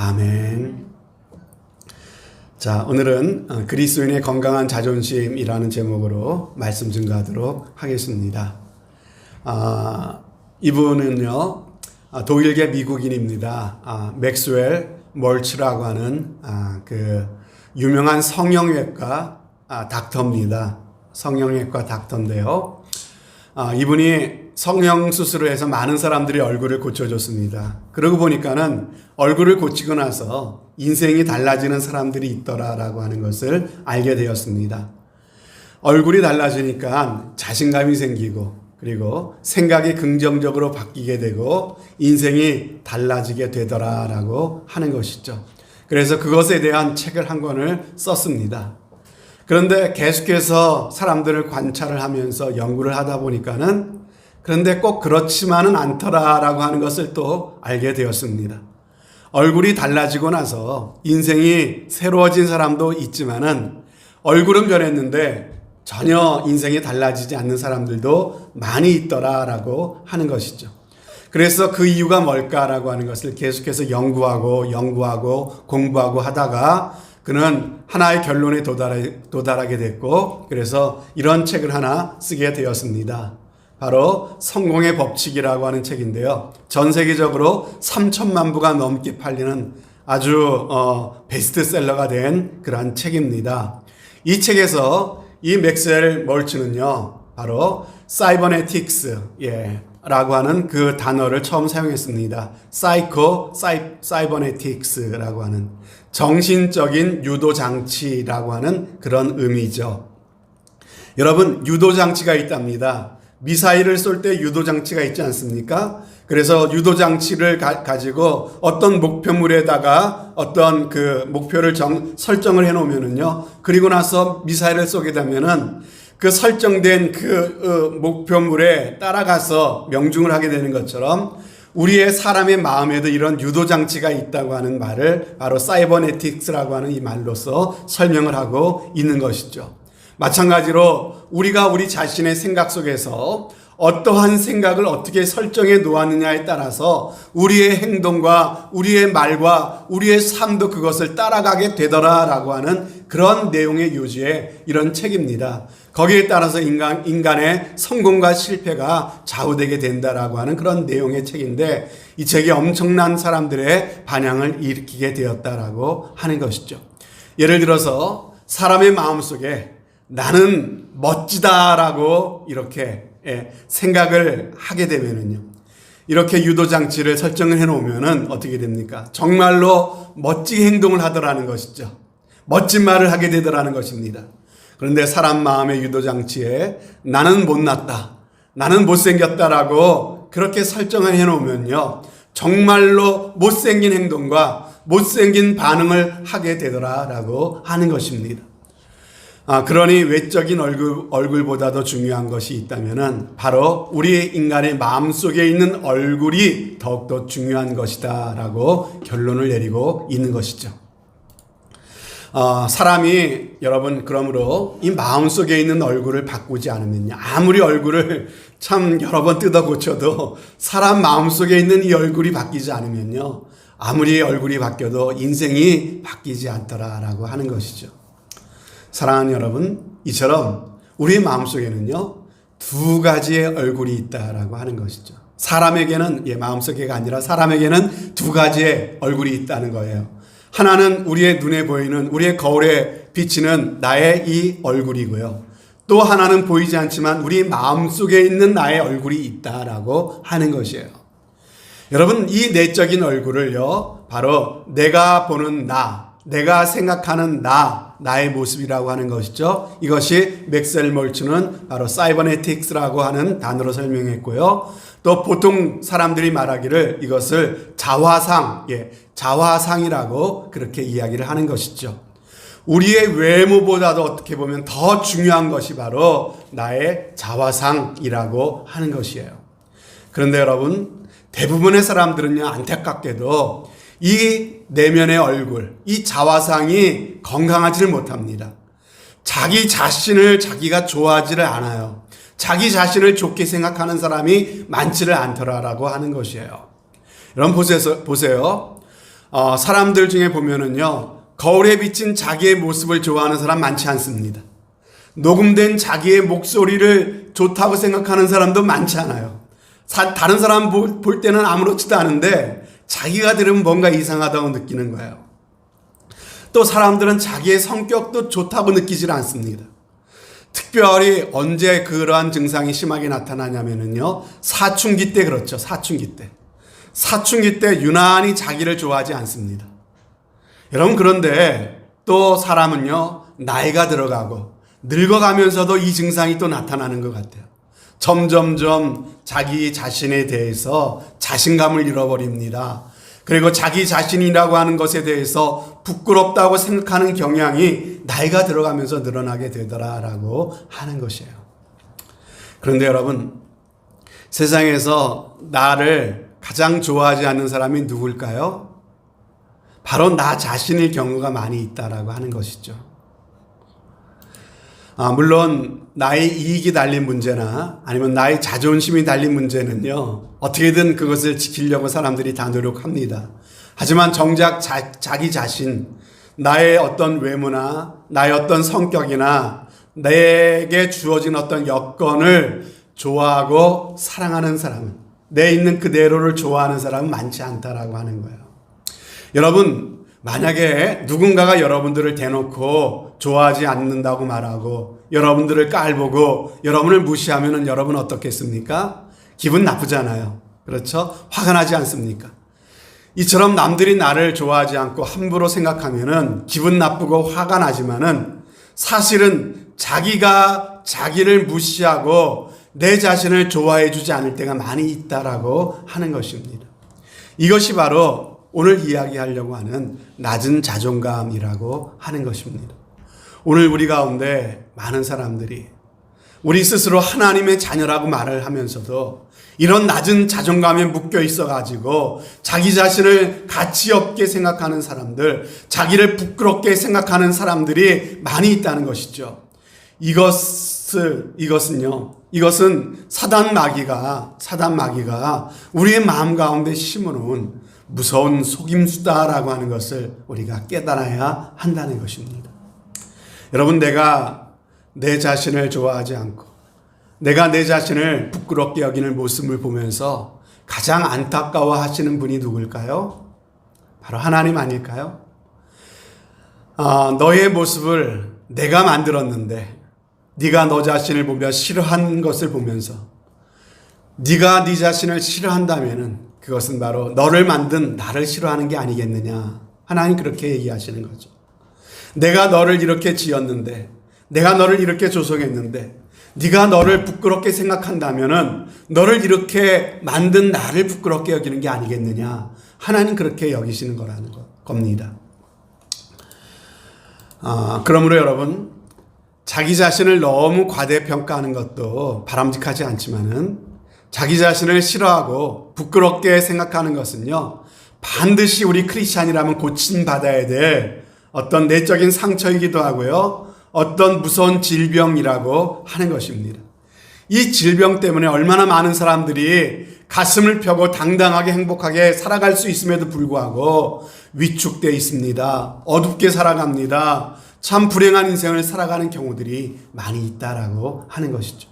아멘. 자, 오늘은 그리스도인의 건강한 자존심이라는 제목으로 말씀 증거하도록 하겠습니다. 이분은요, 독일계 미국인입니다. 맥스웰 멀츠라고 하는 그 유명한 성형외과 닥터입니다. 성형외과 닥터인데요. 이분이 성형수술을 해서 많은 사람들이 얼굴을 고쳐줬습니다. 그러고 보니까는 얼굴을 고치고 나서 인생이 달라지는 사람들이 있더라라고 하는 것을 알게 되었습니다. 얼굴이 달라지니까 자신감이 생기고 그리고 생각이 긍정적으로 바뀌게 되고 인생이 달라지게 되더라라고 하는 것이죠. 그래서 그것에 대한 책을 한 권을 썼습니다. 그런데 계속해서 사람들을 관찰을 하면서 연구를 하다 보니까는 그런데 꼭 그렇지만은 않더라라고 하는 것을 또 알게 되었습니다. 얼굴이 달라지고 나서 인생이 새로워진 사람도 있지만은 얼굴은 변했는데 전혀 인생이 달라지지 않는 사람들도 많이 있더라라고 하는 것이죠. 그래서 그 이유가 뭘까라고 하는 것을 계속해서 연구하고 공부하고 하다가 그는 하나의 결론에 도달하게 됐고 그래서 이런 책을 하나 쓰게 되었습니다. 바로 성공의 법칙이라고 하는 책인데요. 전 세계적으로 3천만 부가 넘게 팔리는 아주 베스트셀러가 된 그러한 책입니다. 이 책에서 이 맥스웰 멀츠는요, 바로 사이버네틱스 라고 하는 그 단어를 처음 사용했습니다. 사이버네틱스라고 하는 정신적인 유도장치라고 하는 그런 의미죠. 여러분, 유도장치가 있답니다. 미사일을 쏠 때 유도장치가 있지 않습니까? 그래서 유도장치를 가지고 어떤 목표물에다가 어떤 그 목표를 설정을 해 놓으면은요, 그리고 나서 미사일을 쏘게 되면은 그 설정된 그 목표물에 따라가서 명중을 하게 되는 것처럼 우리의 사람의 마음에도 이런 유도장치가 있다고 하는 말을 바로 사이버네틱스라고 하는 이 말로서 설명을 하고 있는 것이죠. 마찬가지로 우리가 우리 자신의 생각 속에서 어떠한 생각을 어떻게 설정해 놓았느냐에 따라서 우리의 행동과 우리의 말과 우리의 삶도 그것을 따라가게 되더라라고 하는 그런 내용의 요지의 이런 책입니다. 거기에 따라서 인간의 성공과 실패가 좌우되게 된다라고 하는 그런 내용의 책인데 이 책이 엄청난 사람들의 반향을 일으키게 되었다라고 하는 것이죠. 예를 들어서 사람의 마음속에 나는 멋지다라고 이렇게 생각을 하게 되면은요, 이렇게 유도장치를 설정을 해놓으면은 어떻게 됩니까? 정말로 멋지게 행동을 하더라는 것이죠. 멋진 말을 하게 되더라는 것입니다. 그런데 사람 마음의 유도장치에 나는 못났다, 나는 못생겼다라고 그렇게 설정을 해놓으면요, 정말로 못생긴 행동과 못생긴 반응을 하게 되더라라고 하는 것입니다. 그러니 외적인 얼굴보다도 중요한 것이 있다면은 바로 우리 인간의 마음속에 있는 얼굴이 더욱더 중요한 것이다라고 결론을 내리고 있는 것이죠. 사람이 여러분 그러므로 이 마음속에 있는 얼굴을 바꾸지 않으면요, 아무리 얼굴을 참 여러 번 뜯어 고쳐도 사람 마음속에 있는 이 얼굴이 바뀌지 않으면요, 아무리 얼굴이 바뀌어도 인생이 바뀌지 않더라라고 하는 것이죠. 사랑하는 여러분, 이처럼 우리 마음속에는요, 두 가지의 얼굴이 있다라고 하는 것이죠. 사람에게는, 마음속에가 아니라 사람에게는 두 가지의 얼굴이 있다는 거예요. 하나는 우리의 눈에 보이는, 우리의 거울에 비치는 나의 이 얼굴이고요. 또 하나는 보이지 않지만 우리 마음속에 있는 나의 얼굴이 있다라고 하는 것이에요. 여러분, 이 내적인 얼굴을요, 바로 내가 보는 나, 내가 생각하는 나의 모습이라고 하는 것이죠. 이것이 맥스웰 멀츠는 바로 사이버네틱스라고 하는 단어로 설명했고요. 또 보통 사람들이 말하기를 이것을 자화상이라고 그렇게 이야기를 하는 것이죠. 우리의 외모보다도 어떻게 보면 더 중요한 것이 바로 나의 자화상이라고 하는 것이에요. 그런데 여러분, 대부분의 사람들은요, 안타깝게도 이 내면의 얼굴, 이 자화상이 건강하지를 못합니다. 자기 자신을 자기가 좋아하지를 않아요. 자기 자신을 좋게 생각하는 사람이 많지를 않더라라고 하는 것이에요. 여러분 보세요. 사람들 중에 보면은요, 거울에 비친 자기의 모습을 좋아하는 사람 많지 않습니다. 녹음된 자기의 목소리를 좋다고 생각하는 사람도 많지 않아요. 다른 사람 볼 때는 아무렇지도 않은데 자기가 들으면 뭔가 이상하다고 느끼는 거예요. 또 사람들은 자기의 성격도 좋다고 느끼질 않습니다. 특별히 언제 그러한 증상이 심하게 나타나냐면요, 사춘기 때 그렇죠. 사춘기 때. 사춘기 때 유난히 자기를 좋아하지 않습니다. 여러분, 그런데 또 사람은요, 나이가 들어가고 늙어가면서도 이 증상이 또 나타나는 것 같아요. 점점점 자기 자신에 대해서 자신감을 잃어버립니다. 그리고 자기 자신이라고 하는 것에 대해서 부끄럽다고 생각하는 경향이 나이가 들어가면서 늘어나게 되더라라고 하는 것이에요. 그런데 여러분, 세상에서 나를 가장 좋아하지 않는 사람이 누굴까요? 바로 나 자신일 경우가 많이 있다라고 하는 것이죠. 물론 나의 이익이 달린 문제나 아니면 나의 자존심이 달린 문제는요, 어떻게든 그것을 지키려고 사람들이 다 노력합니다. 하지만 정작 자기 자신, 나의 어떤 외모나 나의 어떤 성격이나 내게 주어진 어떤 여건을 좋아하고 사랑하는 사람은, 내 있는 그대로를 좋아하는 사람은 많지 않다라고 하는 거예요. 여러분, 만약에 누군가가 여러분들을 대놓고 좋아하지 않는다고 말하고 여러분들을 깔보고 여러분을 무시하면 여러분 어떻겠습니까? 기분 나쁘잖아요. 그렇죠? 화가 나지 않습니까? 이처럼 남들이 나를 좋아하지 않고 함부로 생각하면 기분 나쁘고 화가 나지만은 사실은 자기가 자기를 무시하고 내 자신을 좋아해 주지 않을 때가 많이 있다라고 하는 것입니다. 이것이 바로 오늘 이야기하려고 하는 낮은 자존감이라고 하는 것입니다. 오늘 우리 가운데 많은 사람들이 우리 스스로 하나님의 자녀라고 말을 하면서도 이런 낮은 자존감에 묶여 있어가지고 자기 자신을 가치 없게 생각하는 사람들, 자기를 부끄럽게 생각하는 사람들이 많이 있다는 것이죠. 이것은 사단 마귀가 우리의 마음 가운데 심어놓은 무서운 속임수다라고 하는 것을 우리가 깨달아야 한다는 것입니다. 여러분, 내가 내 자신을 좋아하지 않고 내가 내 자신을 부끄럽게 여기는 모습을 보면서 가장 안타까워 하시는 분이 누굴까요? 바로 하나님 아닐까요? 너의 모습을 내가 만들었는데 네가 너 자신을 보며 싫어한 것을 보면서 네가 네 자신을 싫어한다면은 그것은 바로 너를 만든 나를 싫어하는 게 아니겠느냐. 하나님 그렇게 얘기하시는 거죠. 내가 너를 이렇게 지었는데, 내가 너를 이렇게 조성했는데 네가 너를 부끄럽게 생각한다면은 너를 이렇게 만든 나를 부끄럽게 여기는 게 아니겠느냐. 하나님 그렇게 여기시는 거라는 겁니다. 그러므로 여러분, 자기 자신을 너무 과대평가하는 것도 바람직하지 않지만은 자기 자신을 싫어하고 부끄럽게 생각하는 것은요, 반드시 우리 크리스찬이라면 고침받아야 될 어떤 내적인 상처이기도 하고요, 어떤 무서운 질병이라고 하는 것입니다. 이 질병 때문에 얼마나 많은 사람들이 가슴을 펴고 당당하게 행복하게 살아갈 수 있음에도 불구하고 위축되어 있습니다. 어둡게 살아갑니다. 참 불행한 인생을 살아가는 경우들이 많이 있다라고 하는 것이죠.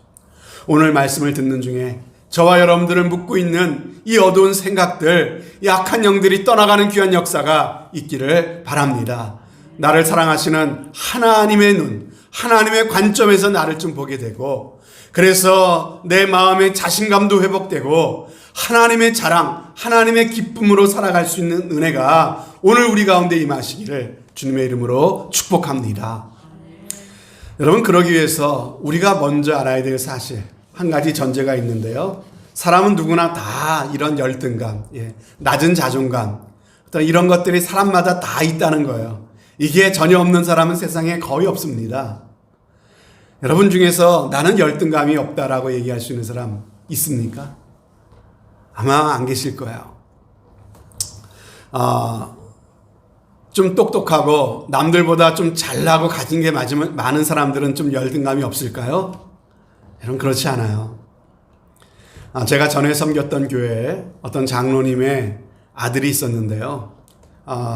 오늘 말씀을 듣는 중에 저와 여러분들을 묶고 있는 이 어두운 생각들, 약한 영들이 떠나가는 귀한 역사가 있기를 바랍니다. 나를 사랑하시는 하나님의 눈, 하나님의 관점에서 나를 좀 보게 되고, 그래서 내 마음의 자신감도 회복되고 하나님의 자랑, 하나님의 기쁨으로 살아갈 수 있는 은혜가 오늘 우리 가운데 임하시기를 주님의 이름으로 축복합니다. 여러분, 그러기 위해서 우리가 먼저 알아야 될 사실 한 가지 전제가 있는데요. 사람은 누구나 다 이런 열등감, 낮은 자존감, 어떤 이런 것들이 사람마다 다 있다는 거예요. 이게 전혀 없는 사람은 세상에 거의 없습니다. 여러분 중에서 나는 열등감이 없다라고 얘기할 수 있는 사람 있습니까? 아마 안 계실 거예요. 좀 똑똑하고 남들보다 좀 잘나고 가진 게 많은 사람들은 좀 열등감이 없을까요? 여러분, 그렇지 않아요. 제가 전에 섬겼던 교회에 어떤 장로님의 아들이 있었는데요.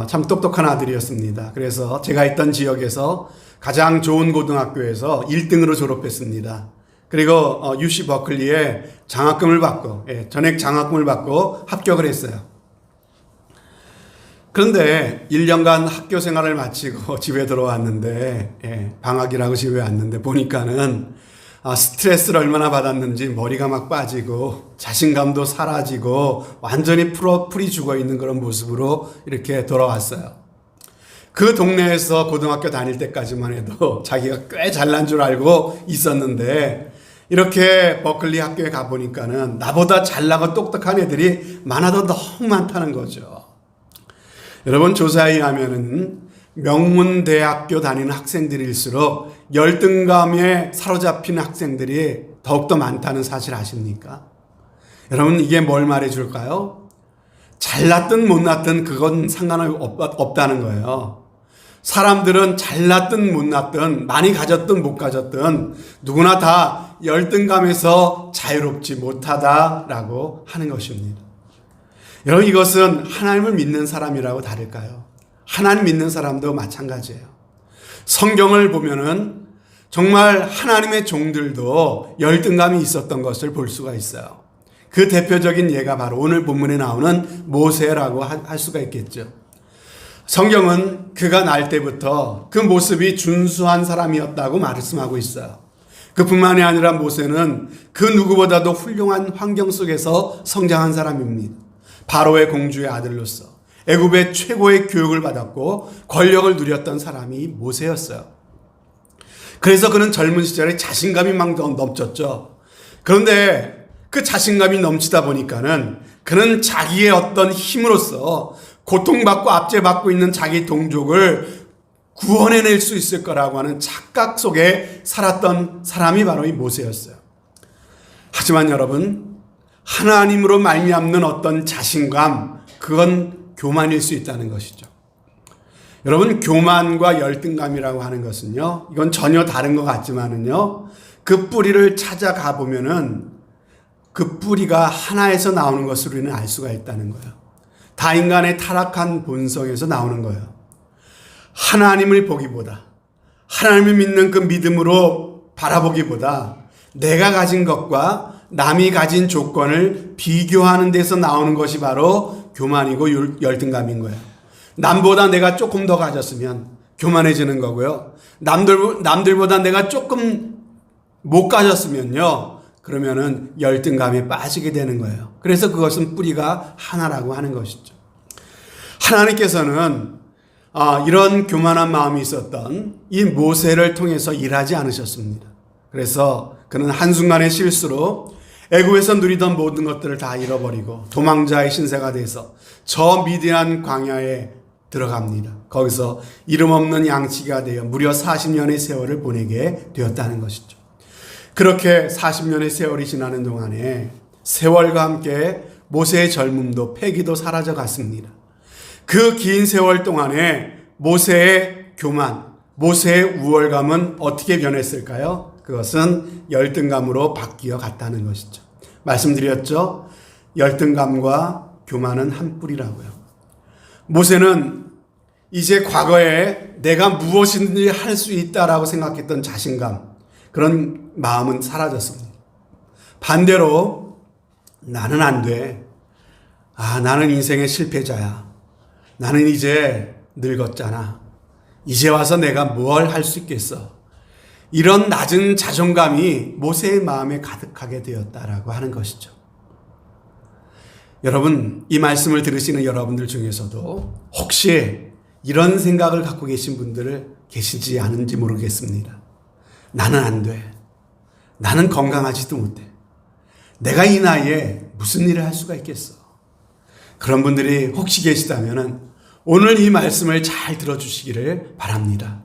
참 똑똑한 아들이었습니다. 그래서 제가 있던 지역에서 가장 좋은 고등학교에서 1등으로 졸업했습니다. 그리고 UC 버클리에 장학금을 받고, 전액 장학금을 받고 합격을 했어요. 그런데 1년간 학교 생활을 마치고 집에 들어왔는데, 방학이라고 집에 왔는데 보니까는 스트레스를 얼마나 받았는지 머리가 막 빠지고 자신감도 사라지고 완전히 풀이 죽어 있는 그런 모습으로 이렇게 돌아왔어요. 그 동네에서 고등학교 다닐 때까지만 해도 자기가 꽤 잘난 줄 알고 있었는데 이렇게 버클리 학교에 가보니까는 나보다 잘나고 똑똑한 애들이 많아도 너무 많다는 거죠. 여러분, 조사에 의하면은 명문대학교 다니는 학생들일수록 열등감에 사로잡힌 학생들이 더욱더 많다는 사실 아십니까? 여러분, 이게 뭘 말해줄까요? 잘났든 못났든 그건 상관없다는 거예요. 사람들은 잘났든 못났든 많이 가졌든 못 가졌든 누구나 다 열등감에서 자유롭지 못하다라고 하는 것입니다. 여러분, 이것은 하나님을 믿는 사람이라고 다를까요? 하나님 믿는 사람도 마찬가지예요. 성경을 보면은 정말 하나님의 종들도 열등감이 있었던 것을 볼 수가 있어요. 그 대표적인 예가 바로 오늘 본문에 나오는 모세라고 할 수가 있겠죠. 성경은 그가 날 때부터 그 모습이 준수한 사람이었다고 말씀하고 있어요. 그뿐만이 아니라 모세는 그 누구보다도 훌륭한 환경 속에서 성장한 사람입니다. 바로의 공주의 아들로서 애굽의 최고의 교육을 받았고 권력을 누렸던 사람이 모세였어요. 그래서 그는 젊은 시절에 자신감이 막 넘쳤죠. 그런데 그 자신감이 넘치다 보니까는 그는 자기의 어떤 힘으로써 고통받고 압제받고 있는 자기 동족을 구원해낼 수 있을 거라고 하는 착각 속에 살았던 사람이 바로 이 모세였어요. 하지만 여러분, 하나님으로 말미암는 어떤 자신감, 그건 교만일 수 있다는 것이죠. 여러분, 교만과 열등감이라고 하는 것은요, 이건 전혀 다른 것 같지만은요, 그 뿌리를 찾아가 보면은 그 뿌리가 하나에서 나오는 것으로 우리는 알 수가 있다는 거예요. 다 인간의 타락한 본성에서 나오는 거예요. 하나님을 보기보다, 하나님을 믿는 그 믿음으로 바라보기보다 내가 가진 것과 남이 가진 조건을 비교하는 데서 나오는 것이 바로 교만이고 열등감인 거예요. 남보다 내가 조금 더 가졌으면 교만해지는 거고요. 남들보다 내가 조금 못 가졌으면요, 그러면은 열등감에 빠지게 되는 거예요. 그래서 그것은 뿌리가 하나라고 하는 것이죠. 하나님께서는 이런 교만한 마음이 있었던 이 모세를 통해서 일하지 않으셨습니다. 그래서 그는 한순간의 실수로 애굽에서 누리던 모든 것들을 다 잃어버리고 도망자의 신세가 돼서 저 미디안 광야에 들어갑니다. 거기서 이름 없는 양치기가 되어 무려 40년의 세월을 보내게 되었다는 것이죠. 그렇게 40년의 세월이 지나는 동안에 세월과 함께 모세의 젊음도 패기도 사라져 갔습니다. 그 긴 세월 동안에 모세의 교만, 모세의 우월감은 어떻게 변했을까요? 그것은 열등감으로 바뀌어 갔다는 것이죠. 말씀드렸죠? 열등감과 교만은 한 뿌리라고요. 모세는 이제 과거에 내가 무엇이든지 할 수 있다라고 생각했던 자신감, 그런 마음은 사라졌습니다. 반대로 나는 안 돼. 나는 인생의 실패자야. 나는 이제 늙었잖아. 이제 와서 내가 뭘 할 수 있겠어. 이런 낮은 자존감이 모세의 마음에 가득하게 되었다라고 하는 것이죠. 여러분, 이 말씀을 들으시는 여러분들 중에서도 혹시 이런 생각을 갖고 계신 분들 계시지 않은지 모르겠습니다. 나는 안 돼. 나는 건강하지도 못해. 내가 이 나이에 무슨 일을 할 수가 있겠어. 그런 분들이 혹시 계시다면 오늘 이 말씀을 잘 들어주시기를 바랍니다.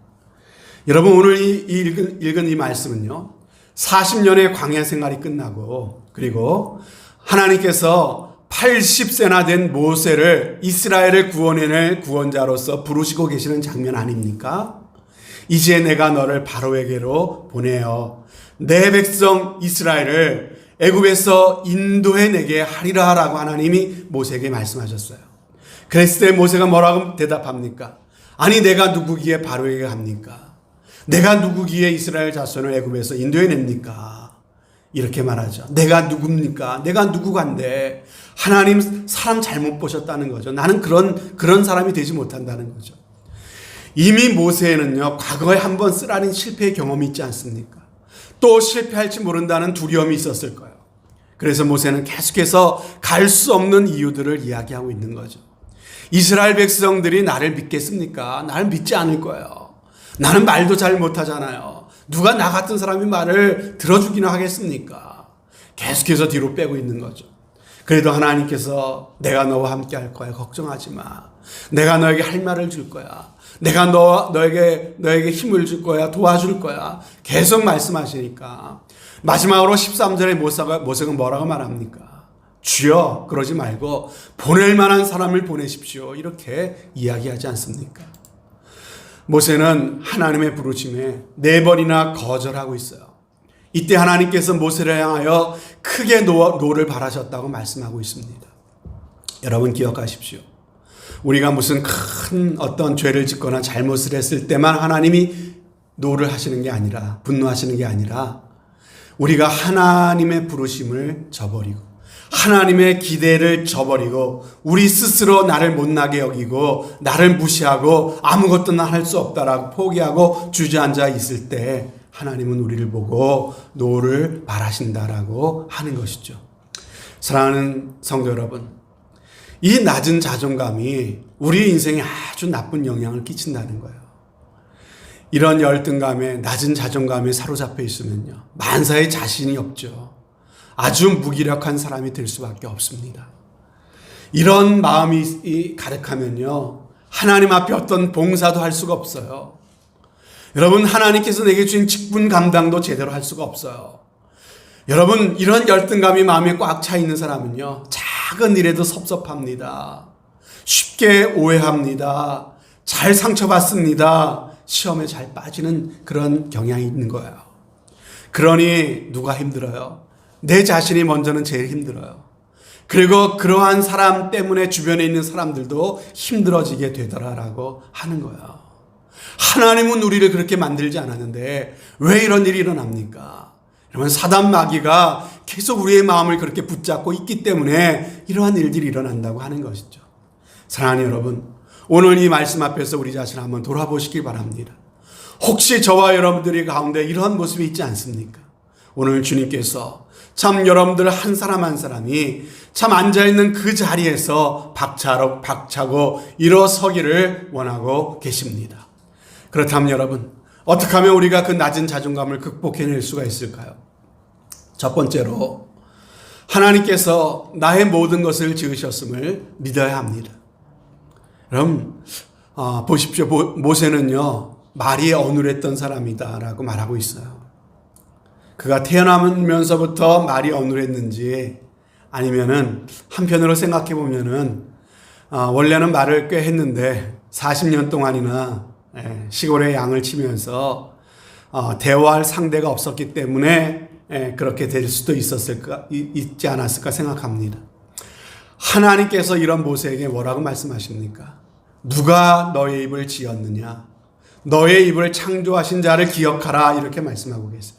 여러분, 오늘 읽은 이 말씀은요, 40년의 광야 생활이 끝나고 그리고 하나님께서 80세나 된 모세를 이스라엘을 구원해낼 구원자로서 부르시고 계시는 장면 아닙니까? 이제 내가 너를 바로에게로 보내어 내 백성 이스라엘을 애굽에서 인도해 내게 하리라 라고 하나님이 모세에게 말씀하셨어요. 그랬을 때 모세가 뭐라고 대답합니까? 아니 내가 누구기에 바로에게 합니까? 내가 누구기에 이스라엘 자손을 애굽에서 인도해냅니까? 이렇게 말하죠. 내가 누굽니까? 내가 누구간데? 하나님 사람 잘못 보셨다는 거죠. 나는 그런 사람이 되지 못한다는 거죠. 이미 모세에는요, 과거에 한번 쓰라린 실패의 경험이 있지 않습니까? 또 실패할지 모른다는 두려움이 있었을 거예요. 그래서 모세는 계속해서 갈 수 없는 이유들을 이야기하고 있는 거죠. 이스라엘 백성들이 나를 믿겠습니까? 나를 믿지 않을 거예요. 나는 말도 잘 못하잖아요. 누가 나 같은 사람이 말을 들어주기나 하겠습니까? 계속해서 뒤로 빼고 있는 거죠. 그래도 하나님께서 내가 너와 함께 할 거야. 걱정하지 마. 내가 너에게 할 말을 줄 거야. 내가 너에게 힘을 줄 거야. 도와줄 거야. 계속 말씀하시니까 마지막으로 13절에 모세가 뭐라고 말합니까? 주여 그러지 말고 보낼 만한 사람을 보내십시오. 이렇게 이야기하지 않습니까? 모세는 하나님의 부르심에 4번이나 거절하고 있어요. 이때 하나님께서 모세를 향하여 크게 노를 바라셨다고 말씀하고 있습니다. 여러분 기억하십시오. 우리가 무슨 큰 어떤 죄를 짓거나 잘못을 했을 때만 하나님이 노를 하시는 게 아니라, 분노하시는 게 아니라 우리가 하나님의 부르심을 저버리고 하나님의 기대를 저버리고 우리 스스로 나를 못나게 여기고 나를 무시하고 아무것도 나 할 수 없다라고 포기하고 주저앉아 있을 때 하나님은 우리를 보고 노를 바라신다라고 하는 것이죠. 사랑하는 성도 여러분, 이 낮은 자존감이 우리 인생에 아주 나쁜 영향을 끼친다는 거예요. 이런 열등감에, 낮은 자존감에 사로잡혀 있으면요, 만사에 자신이 없죠. 아주 무기력한 사람이 될 수밖에 없습니다. 이런 마음이 가득하면요, 하나님 앞에 어떤 봉사도 할 수가 없어요. 여러분, 하나님께서 내게 주신 직분 감당도 제대로 할 수가 없어요. 여러분, 이런 열등감이 마음에 꽉 차 있는 사람은요, 작은 일에도 섭섭합니다. 쉽게 오해합니다. 잘 상처받습니다. 시험에 잘 빠지는 그런 경향이 있는 거예요. 그러니 누가 힘들어요? 내 자신이 먼저는 제일 힘들어요. 그리고 그러한 사람 때문에 주변에 있는 사람들도 힘들어지게 되더라라고 하는 거예요. 하나님은 우리를 그렇게 만들지 않았는데 왜 이런 일이 일어납니까? 여러분, 사단 마귀가 계속 우리의 마음을 그렇게 붙잡고 있기 때문에 이러한 일들이 일어난다고 하는 것이죠. 사랑하는 여러분, 오늘 이 말씀 앞에서 우리 자신을 한번 돌아보시길 바랍니다. 혹시 저와 여러분들이 가운데 이러한 모습이 있지 않습니까? 오늘 주님께서 참 여러분들 한 사람 한 사람이 참 앉아있는 그 자리에서 박차고 일어서기를 원하고 계십니다. 그렇다면 여러분, 어떻게 하면 우리가 그 낮은 자존감을 극복해낼 수가 있을까요? 첫 번째로 하나님께서 나의 모든 것을 지으셨음을 믿어야 합니다. 그럼 보십시오. 모세는요, 말이 어눌했던 사람이다라고 말하고 있어요. 그가 태어나면서부터 말이 어눌했는지 아니면은 한편으로 생각해 보면은 원래는 말을 꽤 했는데 40년 동안이나 시골의 양을 치면서 대화할 상대가 없었기 때문에 그렇게 될 수도 있지 않았을까 생각합니다. 하나님께서 이런 모세에게 뭐라고 말씀하십니까? 누가 너의 입을 지었느냐? 너의 입을 창조하신 자를 기억하라. 이렇게 말씀하고 계세요.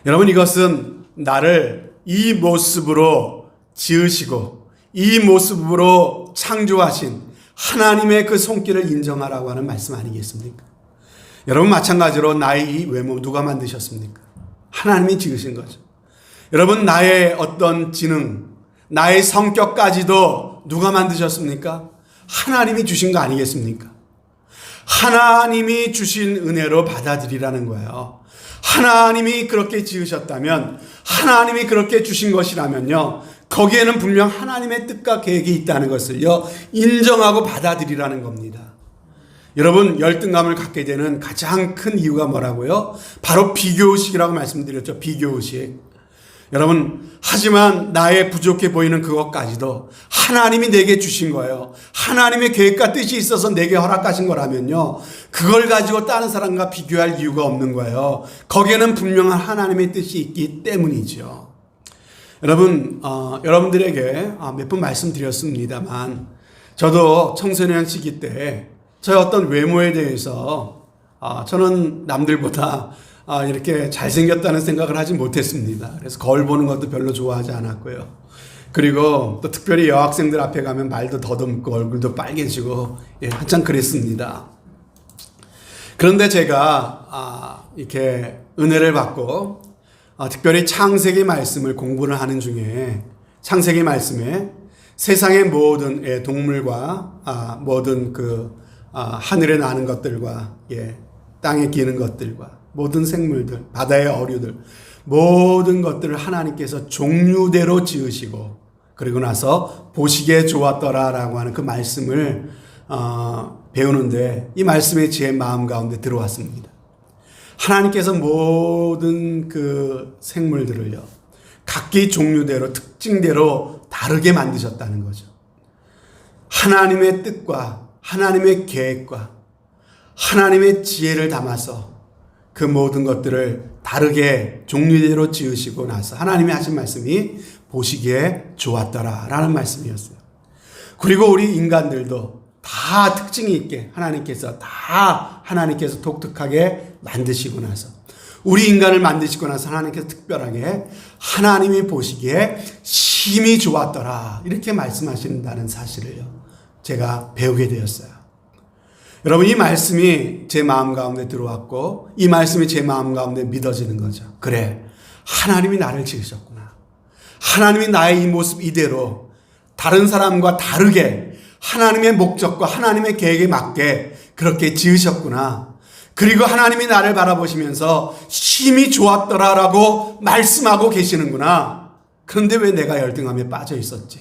여러분, 이것은 나를 이 모습으로 지으시고 이 모습으로 창조하신 하나님의 그 손길을 인정하라고 하는 말씀 아니겠습니까? 여러분, 마찬가지로 나의 이 외모 누가 만드셨습니까? 하나님이 지으신 거죠. 여러분, 나의 어떤 지능, 나의 성격까지도 누가 만드셨습니까? 하나님이 주신 거 아니겠습니까? 하나님이 주신 은혜로 받아들이라는 거예요. 하나님이 그렇게 지으셨다면, 하나님이 그렇게 주신 것이라면요, 거기에는 분명 하나님의 뜻과 계획이 있다는 것을요, 인정하고 받아들이라는 겁니다. 여러분, 열등감을 갖게 되는 가장 큰 이유가 뭐라고요? 바로 비교의식이라고 말씀드렸죠. 비교의식. 여러분, 하지만 나의 부족해 보이는 그것까지도 하나님이 내게 주신 거예요. 하나님의 계획과 뜻이 있어서 내게 허락하신 거라면요, 그걸 가지고 다른 사람과 비교할 이유가 없는 거예요. 거기에는 분명한 하나님의 뜻이 있기 때문이죠. 여러분, 여러분들에게 몇 번 말씀드렸습니다만, 저도 청소년 시기 때 저의 어떤 외모에 대해서 저는 남들보다 이렇게 잘생겼다는 생각을 하지 못했습니다. 그래서 거울 보는 것도 별로 좋아하지 않았고요. 그리고 또 특별히 여학생들 앞에 가면 말도 더듬고 얼굴도 빨개지고 한참 그랬습니다. 그런데 제가 이렇게 은혜를 받고 특별히 창세기 말씀을 공부를 하는 중에 창세기 말씀에 세상의 모든 동물과 모든 하늘에 나는 것들과 땅에 기는 것들과 모든 생물들, 바다의 어류들, 모든 것들을 하나님께서 종류대로 지으시고 그리고 나서 보시기에 좋았더라라고 하는 그 말씀을 배우는데 이 말씀이 제 마음 가운데 들어왔습니다. 하나님께서 모든 그 생물들을요, 각기 종류대로 특징대로 다르게 만드셨다는 거죠. 하나님의 뜻과 하나님의 계획과 하나님의 지혜를 담아서 그 모든 것들을 다르게 종류대로 지으시고 나서 하나님이 하신 말씀이 보시기에 좋았더라라는 말씀이었어요. 그리고 우리 인간들도 다 특징이 있게 하나님께서 독특하게 만드시고 나서 우리 인간을 만드시고 나서 하나님께서 특별하게 하나님이 보시기에 심히 좋았더라 이렇게 말씀하신다는 사실을요 제가 배우게 되었어요. 여러분, 이 말씀이 제 마음 가운데 들어왔고 이 말씀이 제 마음 가운데 믿어지는 거죠. 그래, 하나님이 나를 지으셨구나. 하나님이 나의 이 모습 이대로 다른 사람과 다르게 하나님의 목적과 하나님의 계획에 맞게 그렇게 지으셨구나. 그리고 하나님이 나를 바라보시면서 심히 좋았더라라고 말씀하고 계시는구나. 그런데 왜 내가 열등함에 빠져 있었지?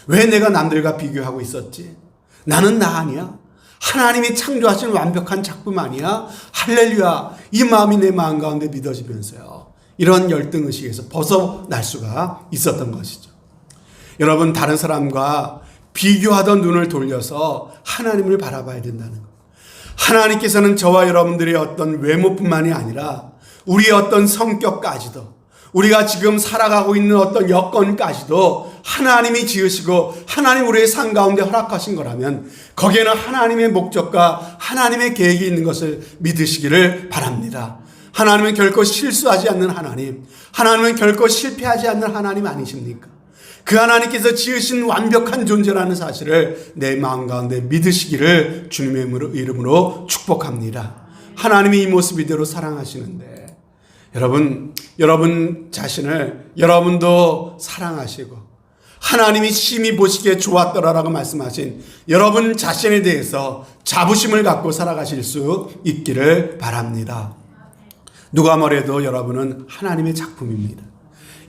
왜 내가 남들과 비교하고 있었지? 나는 나 아니야? 하나님이 창조하신 완벽한 작품 아니야? 할렐루야. 이 마음이 내 마음 가운데 믿어지면서요, 이런 열등의식에서 벗어날 수가 있었던 것이죠. 여러분, 다른 사람과 비교하던 눈을 돌려서 하나님을 바라봐야 된다는 것. 하나님께서는 저와 여러분들의 어떤 외모뿐만이 아니라 우리의 어떤 성격까지도, 우리가 지금 살아가고 있는 어떤 여건까지도 하나님이 지으시고 하나님 우리의 삶 가운데 허락하신 거라면 거기에는 하나님의 목적과 하나님의 계획이 있는 것을 믿으시기를 바랍니다. 하나님은 결코 실수하지 않는 하나님, 하나님은 결코 실패하지 않는 하나님 아니십니까? 그 하나님께서 지으신 완벽한 존재라는 사실을 내 마음 가운데 믿으시기를 주님의 이름으로 축복합니다. 하나님이 이 모습 이대로 사랑하시는데 여러분 자신을 여러분도 사랑하시고 하나님이 심히 보시기에 좋았더라라고 말씀하신 여러분 자신에 대해서 자부심을 갖고 살아가실 수 있기를 바랍니다. 누가 뭐래도 여러분은 하나님의 작품입니다.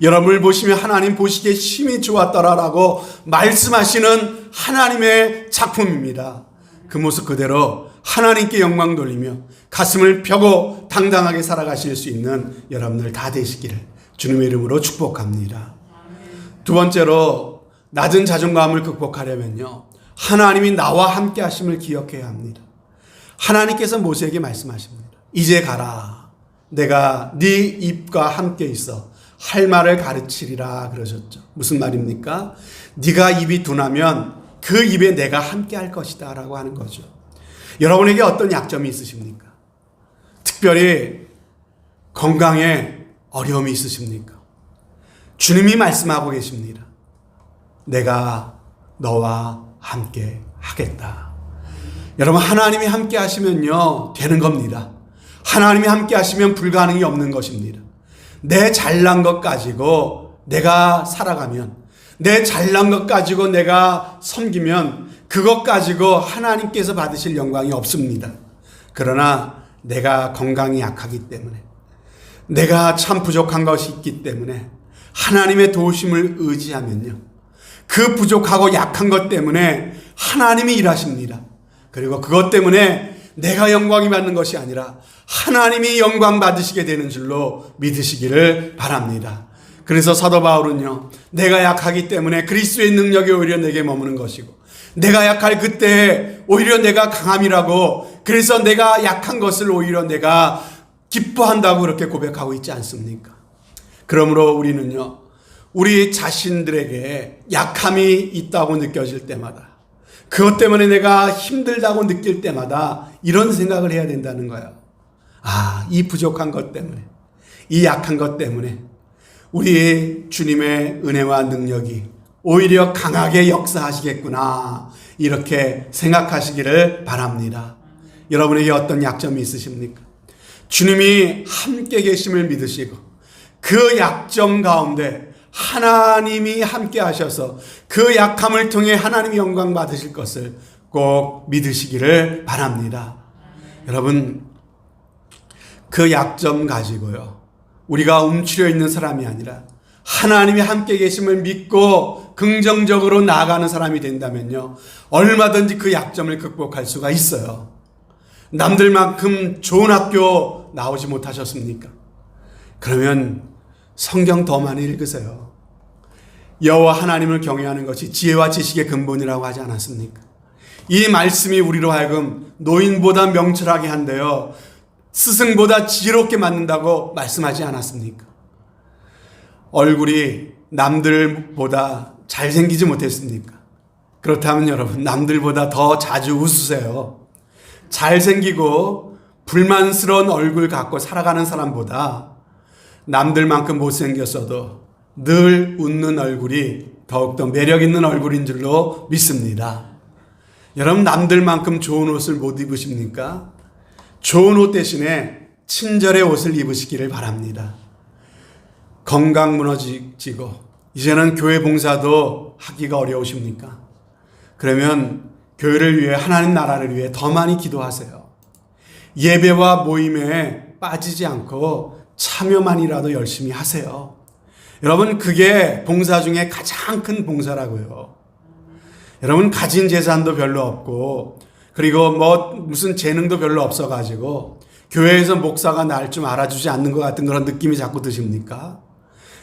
여러분을 보시며 하나님 보시기에 심히 좋았더라라고 말씀하시는 하나님의 작품입니다. 그 모습 그대로 하나님께 영광 돌리며 가슴을 펴고 당당하게 살아가실 수 있는 여러분들 다 되시기를 주님의 이름으로 축복합니다. 두 번째로, 낮은 자존감을 극복하려면요, 하나님이 나와 함께 하심을 기억해야 합니다. 하나님께서 모세에게 말씀하십니다. 이제 가라. 내가 네 입과 함께 있어 할 말을 가르치리라 그러셨죠. 무슨 말입니까? 네가 입이 둔하면 그 입에 내가 함께 할 것이다 라고 하는 거죠. 여러분에게 어떤 약점이 있으십니까? 특별히 건강에 어려움이 있으십니까? 주님이 말씀하고 계십니다. 내가 너와 함께 하겠다. 여러분, 하나님이 함께 하시면요 되는 겁니다. 하나님이 함께 하시면 불가능이 없는 것입니다. 내 잘난 것 가지고 내가 살아가면, 내 잘난 것 가지고 내가 섬기면 그것 가지고 하나님께서 받으실 영광이 없습니다. 그러나 내가 건강이 약하기 때문에, 내가 참 부족한 것이 있기 때문에 하나님의 도우심을 의지하면요, 그 부족하고 약한 것 때문에 하나님이 일하십니다. 그리고 그것 때문에 내가 영광이 받는 것이 아니라 하나님이 영광 받으시게 되는 줄로 믿으시기를 바랍니다. 그래서 사도 바울은요, 내가 약하기 때문에 그리스도의 능력이 오히려 내게 머무는 것이고, 내가 약할 그때 오히려 내가 강함이라고, 그래서 내가 약한 것을 오히려 내가 기뻐한다고 그렇게 고백하고 있지 않습니까? 그러므로 우리는요, 우리 자신들에게 약함이 있다고 느껴질 때마다, 그것 때문에 내가 힘들다고 느낄 때마다 이런 생각을 해야 된다는 거예요. 아, 이 부족한 것 때문에, 이 약한 것 때문에 우리 주님의 은혜와 능력이 오히려 강하게 역사하시겠구나, 이렇게 생각하시기를 바랍니다. 여러분에게 어떤 약점이 있으십니까? 주님이 함께 계심을 믿으시고 그 약점 가운데 하나님이 함께 하셔서 그 약함을 통해 하나님의 영광 받으실 것을 꼭 믿으시기를 바랍니다. 여러분, 그 약점 가지고요, 우리가 움츠려 있는 사람이 아니라 하나님이 함께 계심을 믿고 긍정적으로 나아가는 사람이 된다면요, 얼마든지 그 약점을 극복할 수가 있어요. 남들만큼 좋은 학교 나오지 못하셨습니까? 그러면 성경 더 많이 읽으세요. 여호와 하나님을 경외하는 것이 지혜와 지식의 근본이라고 하지 않았습니까? 이 말씀이 우리로 하여금 노인보다 명철하게 한대요, 스승보다 지혜롭게 만든다고 말씀하지 않았습니까? 얼굴이 남들보다 잘생기지 못했습니까? 그렇다면 여러분, 남들보다 더 자주 웃으세요. 잘생기고 불만스러운 얼굴 갖고 살아가는 사람보다 남들만큼 못생겼어도 늘 웃는 얼굴이 더욱더 매력 있는 얼굴인 줄로 믿습니다. 여러분, 남들만큼 좋은 옷을 못 입으십니까? 좋은 옷 대신에 친절의 옷을 입으시기를 바랍니다. 건강 무너지고 이제는 교회 봉사도 하기가 어려우십니까? 그러면 교회를 위해, 하나님 나라를 위해 더 많이 기도하세요. 예배와 모임에 빠지지 않고 참여만이라도 열심히 하세요. 여러분, 그게 봉사 중에 가장 큰 봉사라고요. 여러분, 가진 재산도 별로 없고, 그리고 무슨 재능도 별로 없어가지고 교회에서 목사가 날 좀 알아주지 않는 것 같은 그런 느낌이 자꾸 드십니까?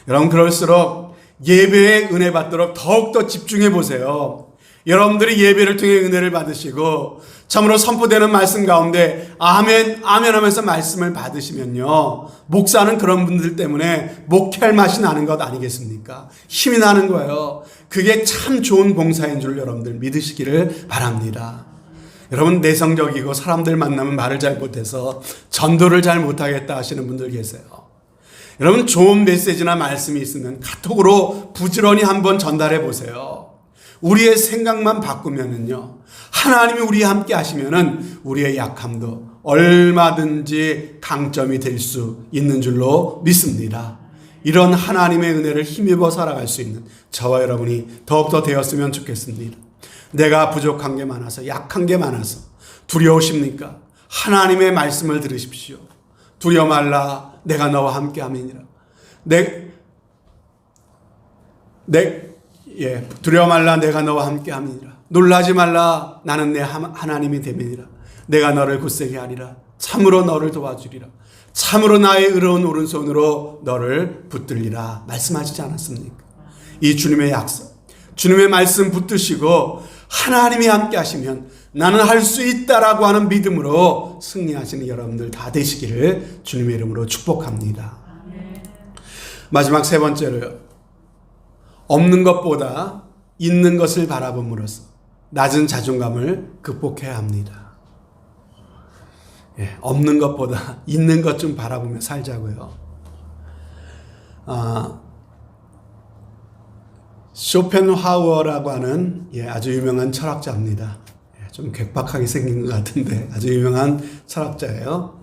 여러분, 그럴수록 예배에 은혜 받도록 더욱더 집중해 보세요. 여러분들이 예배를 통해 은혜를 받으시고 참으로 선포되는 말씀 가운데 아멘, 아멘 하면서 말씀을 받으시면요, 목사는 그런 분들 때문에 목회할 맛이 나는 것 아니겠습니까? 힘이 나는 거예요. 그게 참 좋은 봉사인 줄 여러분들 믿으시기를 바랍니다. 여러분, 내성적이고 사람들 만나면 말을 잘 못해서 전도를 잘 못하겠다 하시는 분들 계세요. 여러분, 좋은 메시지나 말씀이 있으면 카톡으로 부지런히 한번 전달해 보세요. 우리의 생각만 바꾸면은요, 하나님이 우리와 함께 하시면은 우리의 약함도 얼마든지 강점이 될 수 있는 줄로 믿습니다. 이런 하나님의 은혜를 힘입어 살아갈 수 있는 저와 여러분이 더욱더 되었으면 좋겠습니다. 내가 부족한 게 많아서, 약한 게 많아서 두려우십니까? 하나님의 말씀을 들으십시오. 두려워 말라, 내가 너와 함께 함이니라. 두려워 말라, 내가 너와 함께 함이니라. 놀라지 말라, 나는 내 하나님이 됨이니라. 내가 너를 굳세게 하리라. 참으로 너를 도와주리라. 참으로 나의 의로운 오른손으로 너를 붙들리라. 말씀하시지 않았습니까? 이 주님의 약속, 주님의 말씀 붙드시고 하나님이 함께 하시면 나는 할 수 있다라고 하는 믿음으로 승리하시는 여러분들 다 되시기를 주님의 이름으로 축복합니다. 마지막 세 번째로요, 없는 것보다 있는 것을 바라봄으로써 낮은 자존감을 극복해야 합니다. 없는 것보다 있는 것 좀 바라보며 살자고요. 쇼펜하우어라고 하는 아주 유명한 철학자입니다. 좀 괴팍하게 생긴 것 같은데 아주 유명한 철학자예요.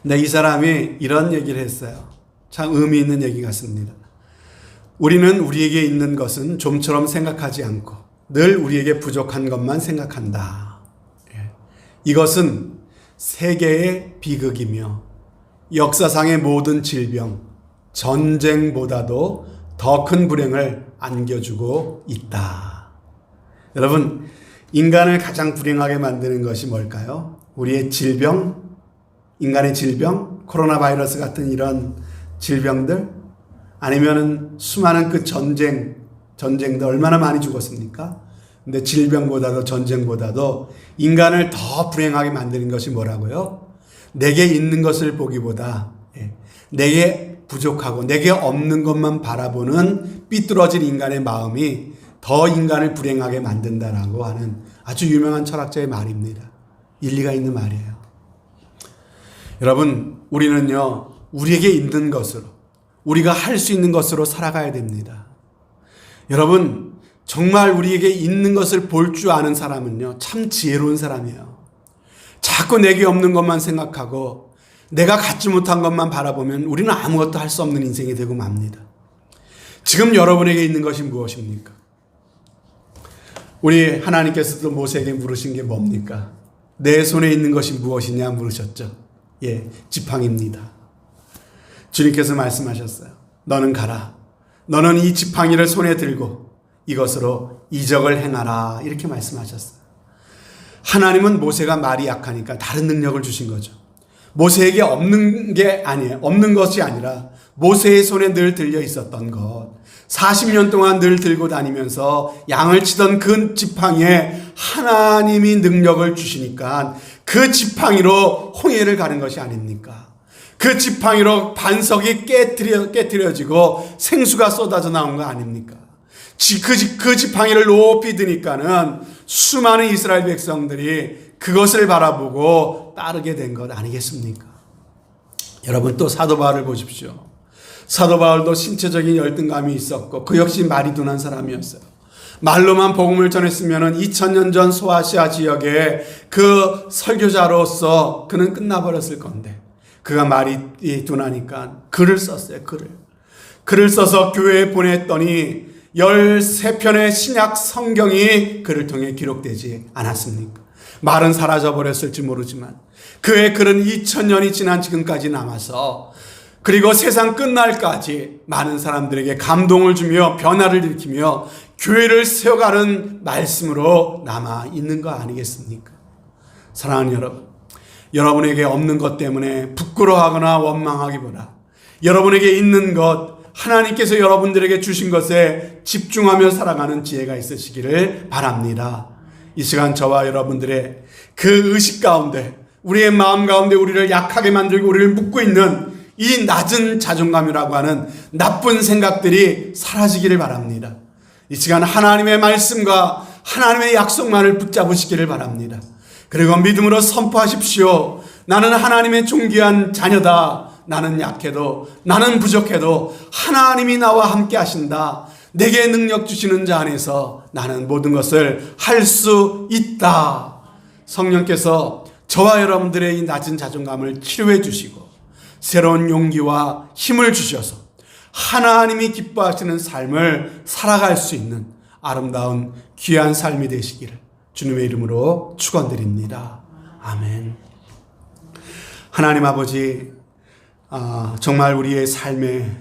근데 이 사람이 이런 얘기를 했어요. 참 의미 있는 얘기 같습니다. 우리는 우리에게 있는 것은 좀처럼 생각하지 않고 늘 우리에게 부족한 것만 생각한다. 이것은 세계의 비극이며 역사상의 모든 질병, 전쟁보다도 더 큰 불행을 안겨주고 있다. 여러분, 인간을 가장 불행하게 만드는 것이 뭘까요? 우리의 질병, 인간의 질병, 코로나 바이러스 같은 이런 질병들, 아니면은 수많은 그 전쟁도 얼마나 많이 죽었습니까? 근데 질병보다도 전쟁보다도 인간을 더 불행하게 만드는 것이 뭐라고요? 내게 있는 것을 보기보다 내게 부족하고 내게 없는 것만 바라보는 삐뚤어진 인간의 마음이 더 인간을 불행하게 만든다라고 하는 아주 유명한 철학자의 말입니다. 일리가 있는 말이에요. 여러분, 우리는요, 우리에게 있는 것으로, 우리가 할 수 있는 것으로 살아가야 됩니다. 여러분, 정말 우리에게 있는 것을 볼 줄 아는 사람은요, 참 지혜로운 사람이에요. 자꾸 내게 없는 것만 생각하고 내가 갖지 못한 것만 바라보면 우리는 아무것도 할 수 없는 인생이 되고 맙니다. 지금 여러분에게 있는 것이 무엇입니까? 우리 하나님께서도 모세에게 물으신 게 뭡니까? 내 손에 있는 것이 무엇이냐 물으셨죠. 예, 지팡이입니다. 주님께서 말씀하셨어요. 너는 가라. 너는 이 지팡이를 손에 들고 이것으로 이적을 행하라. 이렇게 말씀하셨어요. 하나님은 모세가 말이 약하니까 다른 능력을 주신 거죠. 모세에게 없는 게 아니에요. 없는 것이 아니라 모세의 손에 늘 들려 있었던 것. 40년 동안 늘 들고 다니면서 양을 치던 그 지팡이에 하나님이 능력을 주시니까 그 지팡이로 홍해를 가는 것이 아닙니까? 그 지팡이로 반석이 깨트려지고 생수가 쏟아져 나온 거 아닙니까? 그 지팡이를 높이 드니까는 수많은 이스라엘 백성들이 그것을 바라보고 따르게 된 것 아니겠습니까? 여러분, 또 사도 바울을 보십시오. 사도 바울도 신체적인 열등감이 있었고 그 역시 말이 둔한 사람이었어요. 말로만 복음을 전했으면 2000년 전 소아시아 지역의 그 설교자로서 그는 끝나버렸을 건데 그가 말이 둔하니까 글을 썼어요. 글을 써서 교회에 보냈더니 13편의 신약 성경이 그를 통해 기록되지 않았습니까? 말은 사라져버렸을지 모르지만 그의 글은 2000년이 지난 지금까지 남아서 그리고 세상 끝날까지 많은 사람들에게 감동을 주며 변화를 일으키며 교회를 세워가는 말씀으로 남아 있는 거 아니겠습니까? 사랑하는 여러분, 여러분에게 없는 것 때문에 부끄러워하거나 원망하기보다 여러분에게 있는 것, 하나님께서 여러분들에게 주신 것에 집중하며 살아가는 지혜가 있으시기를 바랍니다. 이 시간 저와 여러분들의 그 의식 가운데, 우리의 마음 가운데 우리를 약하게 만들고 우리를 묶고 있는 이 낮은 자존감이라고 하는 나쁜 생각들이 사라지기를 바랍니다. 이 시간 하나님의 말씀과 하나님의 약속만을 붙잡으시기를 바랍니다. 그리고 믿음으로 선포하십시오. 나는 하나님의 존귀한 자녀다. 나는 약해도, 나는 부족해도 하나님이 나와 함께 하신다. 내게 능력 주시는 자 안에서 나는 모든 것을 할 수 있다. 성령께서 저와 여러분들의 이 낮은 자존감을 치료해 주시고 새로운 용기와 힘을 주셔서 하나님이 기뻐하시는 삶을 살아갈 수 있는 아름다운 귀한 삶이 되시기를 주님의 이름으로 축원드립니다. 아멘. 하나님 아버지, 정말 우리의 삶에